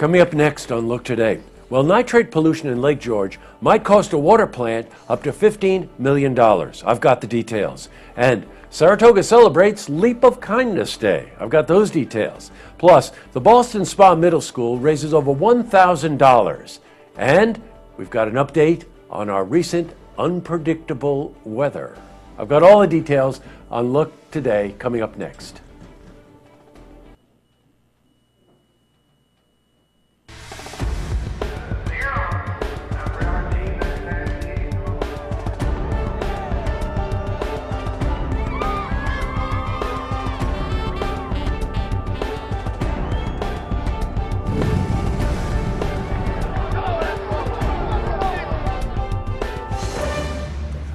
Coming up next on Look Today. Well, nitrate pollution in Lake George might cost a water plant up to $15 million. I've got the details. And Saratoga celebrates Leap of Kindness Day. I've got those details. Plus, the Ballston Spa Middle School raises over $1,000. And we've got an update on our recent unpredictable weather. I've got all the details on Look Today coming up next.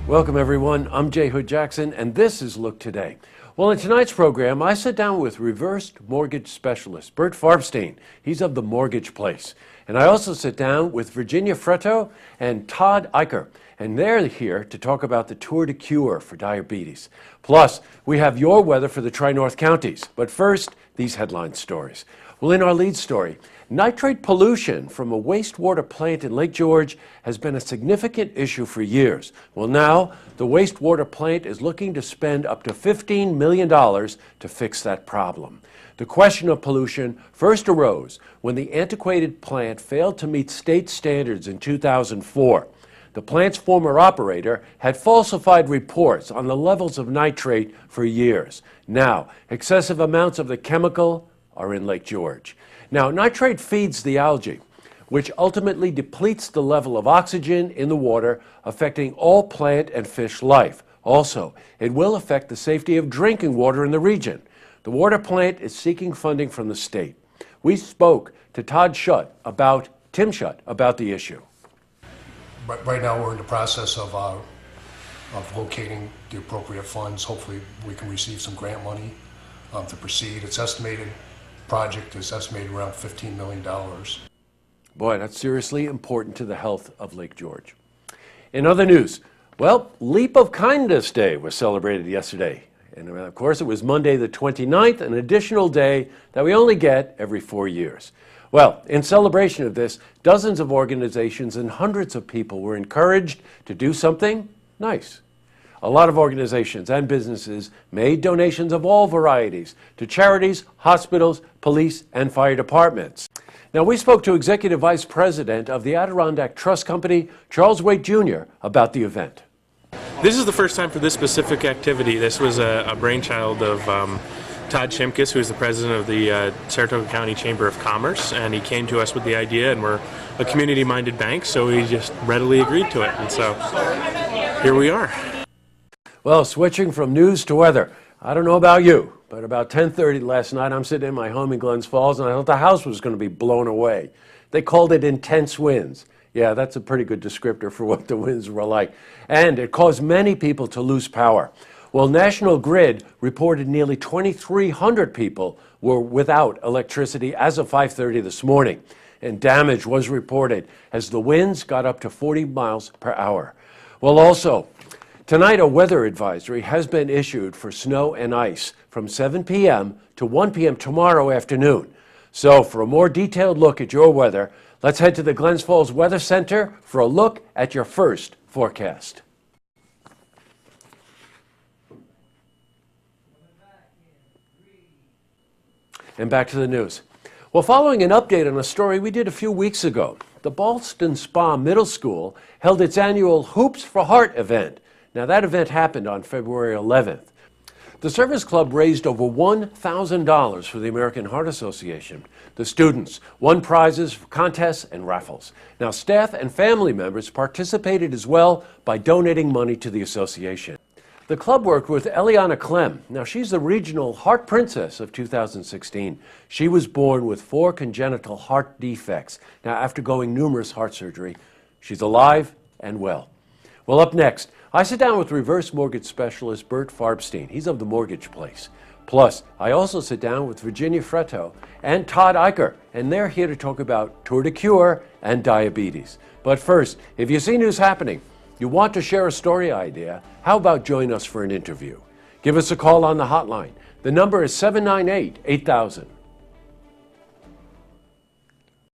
Welcome everyone, I'm Jay Hood Jackson and this is Look Today. Well, in tonight's program, I sit down with reversed mortgage specialist Bert Farbstein. He's of the Mortgage Place. And I also sit down with Virginia Fretto and Todd Eicher. And they're here to talk about the Tour de Cure for diabetes. Plus, we have your weather for the Tri-North counties. But first, these headline stories. Well, in our lead story, nitrate pollution from a wastewater plant in Lake George has been a significant issue for years. Well, now the wastewater plant is looking to spend up to $15 million to fix that problem. The question of pollution first arose when the antiquated plant failed to meet state standards in 2004. The plant's former operator had falsified reports on the levels of nitrate for years. Now, excessive amounts of the chemical are in Lake George. Now, nitrate feeds the algae, which ultimately depletes the level of oxygen in the water, affecting all plant and fish life. Also, it will affect the safety of drinking water in the region. The water plant is seeking funding from the state. We spoke to Tim Schutt about the issue. Right now we're in the process of locating the appropriate funds. Hopefully we can receive some grant money to proceed. Project is estimated around $15 million. Boy, that's seriously important to the health of Lake George. In other news, well, Leap of Kindness Day was celebrated yesterday. And of course, it was Monday the 29th, an additional day that we only get every 4 years. Well, in celebration of this, dozens of organizations and hundreds of people were encouraged to do something nice. A lot of organizations and businesses made donations of all varieties to charities, hospitals, police, and fire departments. Now, we spoke to Executive Vice President of the Adirondack Trust Company, Charles Waite Jr., about the event. This is the first time for this specific activity. This was a brainchild of Todd Shimkus, who is the president of the Saratoga County Chamber of Commerce, and he came to us with the idea, and we're a community-minded bank, so we just readily agreed to it, and so here we are. Well, switching from news to weather, I don't know about you, but about 10:30 last night, I'm sitting in my home in Glens Falls, and I thought the house was going to be blown away. They called it intense winds. Yeah, that's a pretty good descriptor for what the winds were like. And it caused many people to lose power. Well, National Grid reported nearly 2,300 people were without electricity as of 5:30 this morning. And damage was reported as the winds got up to 40 miles per hour. Well, also, tonight, a weather advisory has been issued for snow and ice from 7 p.m. to 1 p.m. tomorrow afternoon. So for a more detailed look at your weather, let's head to the Glens Falls Weather Center for a look at your first forecast. And back to the news. Well, following an update on a story we did a few weeks ago, the Ballston Spa Middle School held its annual Hoops for Heart event. Now, that event happened on February 11th. The Service Club raised over $1,000 for the American Heart Association. The students won prizes for contests and raffles. Now, staff and family members participated as well by donating money to the association. The club worked with Eliana Clem. Now, she's the regional heart princess of 2016. She was born with 4 congenital heart defects. Now, after going numerous heart surgery, she's alive and well. Well, up next, I sit down with reverse mortgage specialist Bert Farbstein. He's of the Mortgage Place. Plus, I also sit down with Virginia Fretto and Todd Eicher, and they're here to talk about Tour de Cure and diabetes. But first, if you see news happening, you want to share a story idea, how about join us for an interview? Give us a call on the hotline. The number is 798-8000.